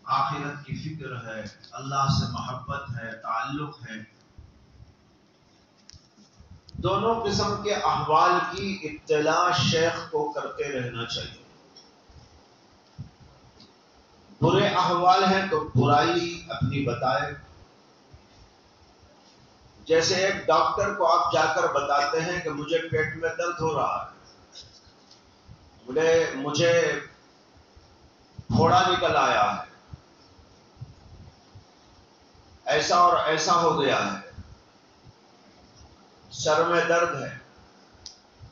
آخرت کی فکر ہے، اللہ سے محبت ہے، تعلق ہے، دونوں قسم کے احوال کی اطلاع شیخ کو کرتے رہنا چاہیے۔ برے احوال ہیں تو برائی اپنی بتائے۔ جیسے ایک ڈاکٹر کو آپ جا کر بتاتے ہیں کہ مجھے پیٹ میں درد ہو رہا ہے، مجھے پھوڑا نکل آیا ہے، ایسا اور ایسا ہو گیا ہے، سر میں درد ہے،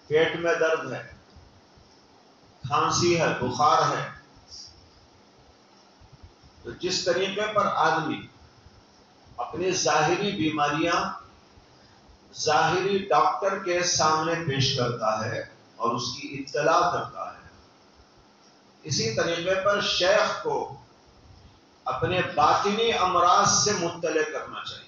پیٹ میں درد ہے، کھانسی ہے، بخار ہے۔ تو جس طریقے پر آدمی اپنی ظاہری بیماریاں ظاہری ڈاکٹر کے سامنے پیش کرتا ہے اور اس کی اطلاع کرتا ہے، اسی طریقے پر شیخ کو اپنے باطنی امراض سے مطلع کرنا چاہیے۔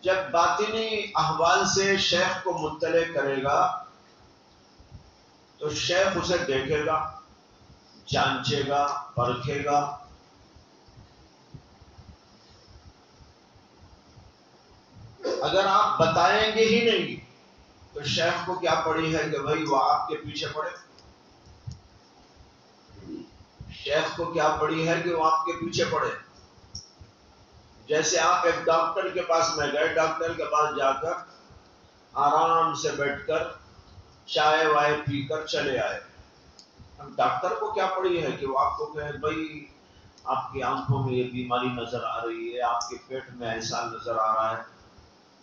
جب باطنی احوال سے شیخ کو مطلع کرے گا تو شیخ اسے دیکھے گا، جانچے گا، پرکھے گا۔ اگر آپ بتائیں گے ہی نہیں تو شیخ کو کیا پڑی ہے کہ بھائی وہ آپ کے پیچھے پڑے؟ شیخ کو کیا پڑی ہے کہ وہ آپ کے پیچھے پڑے؟ جیسے آپ ایک ڈاکٹر کے پاس میں گئے، ڈاکٹر کے پاس جا کر آرام سے بیٹھ کر چائے وائے پی کر چلے آئے۔ اب ڈاکٹر کو کیا پڑی ہے کہ وہ آپ کو کہے بھائی آپ کی آنکھوں میں یہ بیماری نظر آ رہی ہے، آپ کے پیٹ میں ایسا نظر آ رہا ہے۔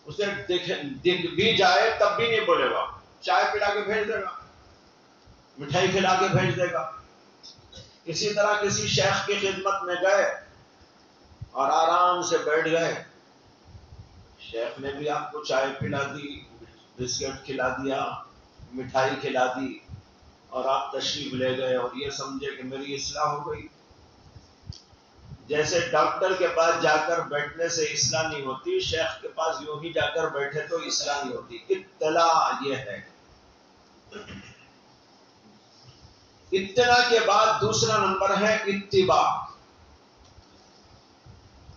اسے دکھ بھی جائے تب بھی نہیں بولے گا، چائے پلا کے بھیج دے گا، مٹھائی کھلا کے بھیج دے گا۔ اسی طرح کسی شیخ کی خدمت میں گئے اور آرام سے بیٹھ گئے، شیخ نے بھی آپ کو چائے پلا دی، بسکٹ کھلا دیا، مٹھائی کھلا دی، اور آپ تشریف لے گئے اور یہ سمجھے کہ میری اصلاح ہو گئی۔ جیسے ڈاکٹر کے پاس جا کر بیٹھنے سے اصلاح نہیں ہوتی، شیخ کے پاس یوں ہی جا کر بیٹھے تو اصلاح نہیں ہوتی۔ اطلاع یہ ہے۔ اطلاع کے بعد دوسرا نمبر ہے اتباع،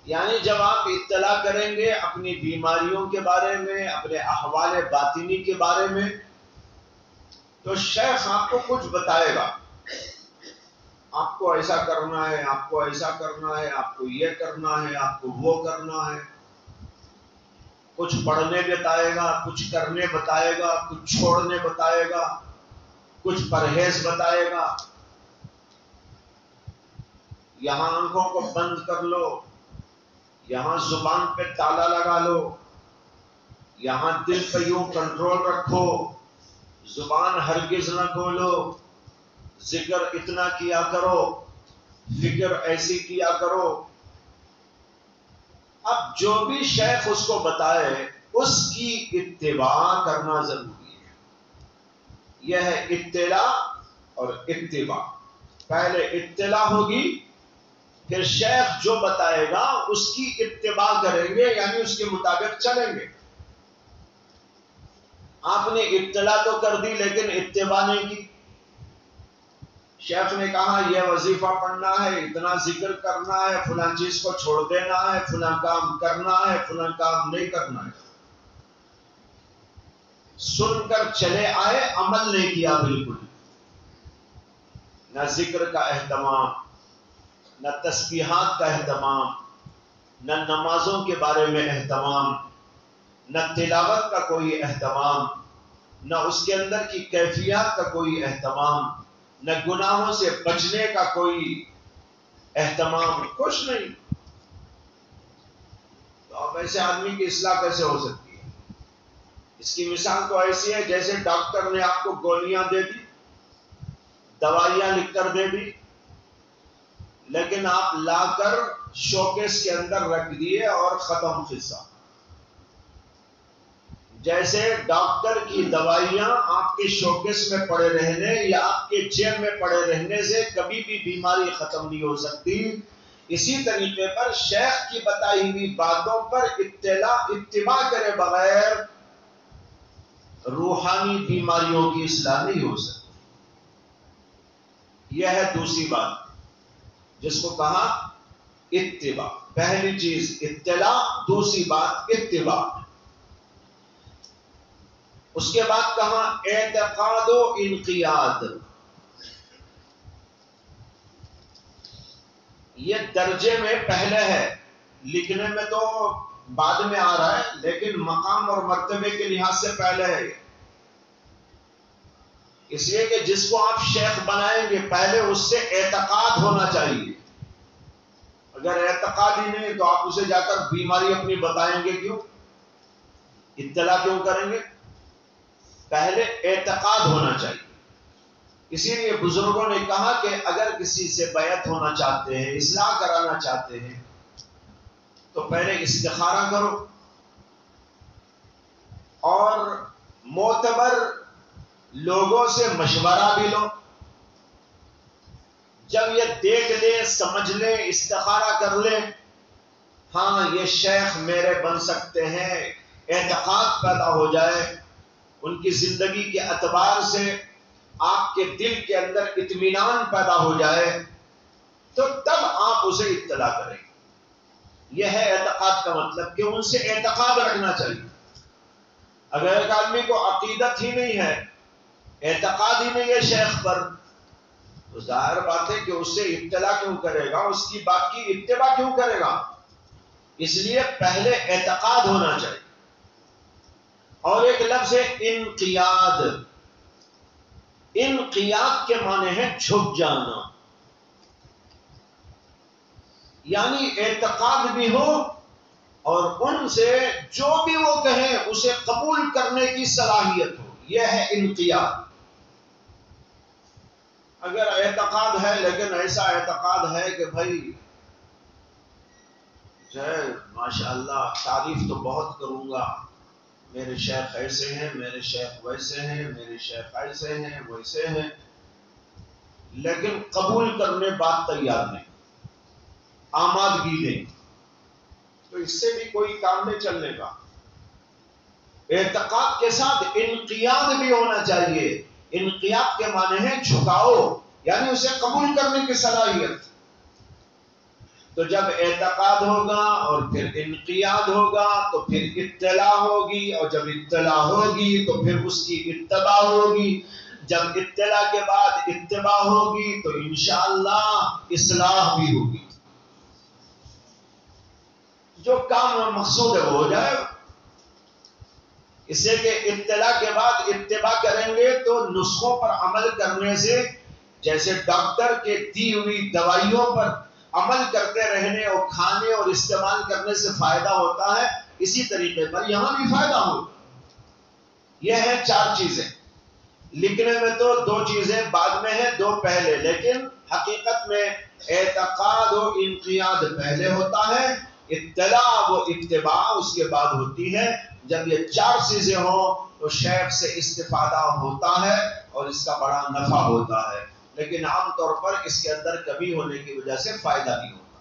یعنی جب آپ اطلاع کریں گے اپنی بیماریوں کے بارے میں، اپنے احوال باطنی کے بارے میں، تو شیخ آپ کو کچھ بتائے گا، آپ کو ایسا کرنا ہے، آپ کو ایسا کرنا ہے، آپ کو یہ کرنا ہے، آپ کو وہ کرنا ہے۔ کچھ پڑھنے بتائے گا، کچھ کرنے بتائے گا، کچھ چھوڑنے بتائے گا، کچھ پرہیز بتائے گا۔ یہاں آنکھوں کو بند کر لو، یہاں زبان پہ تالا لگا لو، یہاں دل پہ یوں کنٹرول رکھو، زبان ہرگز نہ کھولو، ذکر اتنا کیا کرو، فکر ایسی کیا کرو۔ اب جو بھی شیخ اس کو بتائے اس کی اتباع کرنا ضروری ہے۔ یہ ہے اطلاع اور اتباع۔ پہلے اطلاع ہوگی، پھر شیخ جو بتائے گا اس کی اتباع کریں گے، یعنی اس کے مطابق چلیں گے۔ آپ نے اطلاع تو کر دی لیکن اتباع نہیں کی۔ شیخ نے کہا یہ وظیفہ پڑھنا ہے، اتنا ذکر کرنا ہے، فلاں چیز کو چھوڑ دینا ہے، فلاں کام کرنا ہے، فلاں کام نہیں کرنا ہے۔ سن کر چلے آئے، عمل نہیں کیا بالکل۔ نہ ذکر کا اہتمام، نہ تسبیحات کا اہتمام، نہ نمازوں کے بارے میں اہتمام، نہ تلاوت کا کوئی اہتمام، نہ اس کے اندر کی کیفیات کا کوئی اہتمام، نہ گناہوں سے بچنے کا کوئی اہتمام، کچھ نہیں۔ تو اب ایسے آدمی کی اصلاح کیسے ہو سکتی ہے؟ اس کی مثال تو ایسی ہے جیسے ڈاکٹر نے آپ کو گولیاں دے دی، دوائیاں لکھ کر دے دی، لیکن آپ لا کر شوکیس کے اندر رکھ دیے اور ختم قصہ۔ جیسے ڈاکٹر کی دوائیاں آپ کے شوکیس میں پڑے رہنے یا آپ کے جیب میں پڑے رہنے سے کبھی بھی بیماری ختم نہیں ہو سکتی، اسی طریقے پر شیخ کی بتائی ہوئی باتوں پر اتباع کرے بغیر روحانی بیماریوں کی اصلاح نہیں ہو سکتی۔ یہ ہے دوسری بات۔ جس کو کہا اتباع. پہلی چیز اطلاع، دوسری بات اتباع. اس کے بعد کہا اعتقاد و انقیاد. یہ درجے میں پہلے ہے، لکھنے میں تو بعد میں آ رہا ہے، لیکن مقام اور مرتبے کے لحاظ سے پہلے ہے. اس لیے کہ جس کو آپ شیخ بنائیں گے پہلے اس سے اعتقاد ہونا چاہیے. اگر اعتقاد ہی نہیں تو آپ اسے جا کر بیماری اپنی بتائیں گے کیوں؟ اطلاع کیوں کریں گے؟ پہلے اعتقاد ہونا چاہیے. اسی لیے بزرگوں نے کہا کہ اگر کسی سے بیعت ہونا چاہتے ہیں، اصلاح کرانا چاہتے ہیں، تو پہلے استخارہ کرو اور معتبر لوگوں سے مشورہ بھی لو. جب یہ دیکھ لیں، سمجھ لیں، استخارہ کر لیں، ہاں یہ شیخ میرے بن سکتے ہیں، اعتقاد پیدا ہو جائے، ان کی زندگی کے اعتبار سے آپ کے دل کے اندر اطمینان پیدا ہو جائے، تو تب آپ اسے اطلاع کریں. یہ ہے اعتقاد کا مطلب کہ ان سے اعتقاد رکھنا چاہیے. اگر ایک آدمی کو عقیدت ہی نہیں ہے، اعتقاد ہی نہیں ہے شیخ پر، تو ظاہر بات ہے کہ اس سے اطلاع کیوں کرے گا، اس کی بات کی اتباع کیوں کرے گا؟ اس لیے پہلے اعتقاد ہونا چاہیے. اور ایک لفظ ہے انقیاد. انقیاد کے معنی ہے جھک جانا، یعنی اعتقاد بھی ہو اور ان سے جو بھی وہ کہیں اسے قبول کرنے کی صلاحیت ہو. یہ ہے انقیاد. اگر اعتقاد ہے لیکن ایسا اعتقاد ہے کہ بھائی جو ہے ماشاء اللہ تعریف تو بہت کروں گا، میرے شیخ ایسے ہیں، میرے شیخ ویسے ہیں، میرے شیخ ایسے ہیں ویسے ہیں، لیکن قبول کرنے بات تیار نہیں، آمادگی نہیں، تو اس سے بھی کوئی کام نہیں چلنے کا. اعتقاد کے ساتھ انقیاد بھی ہونا چاہیے. انقیاد کے معنی ہے جھکاؤ، یعنی اسے قبول کرنے کی صلاحیت. تو جب اعتقاد ہوگا اور پھر انقیاد ہوگا تو پھر اطلاع ہوگی، اور جب اطلاع ہوگی تو پھر اس کی اتباع ہوگی. جب اطلاع کے بعد اتباع ہوگی تو انشاءاللہ اصلاح بھی ہوگی. جو کام مقصود ہے وہ ہو جائے گا. اس سے کہ اطلاع کے بعد اتباع کریں گے تو نسخوں پر عمل کرنے سے، جیسے ڈاکٹر کے دی ہوئی دوائیوں پر عمل کرتے رہنے اور کھانے اور استعمال کرنے سے فائدہ ہوتا ہے، اسی طریقے پر یہاں بھی فائدہ ہوگا. یہ ہے 4 چیزیں. لکھنے میں تو 2 چیزیں بعد میں ہیں، 2 پہلے، لیکن حقیقت میں اعتقاد و انقیاد پہلے ہوتا ہے، اطلاع و اتباع اس کے بعد ہوتی ہے. جب یہ 4 چیزیں ہوں تو شیخ سے استفادہ ہوتا ہے اور اس کا بڑا نفع ہوتا ہے، لیکن عام طور پر اس کے اندر کمی ہونے کی وجہ سے فائدہ نہیں ہوتا.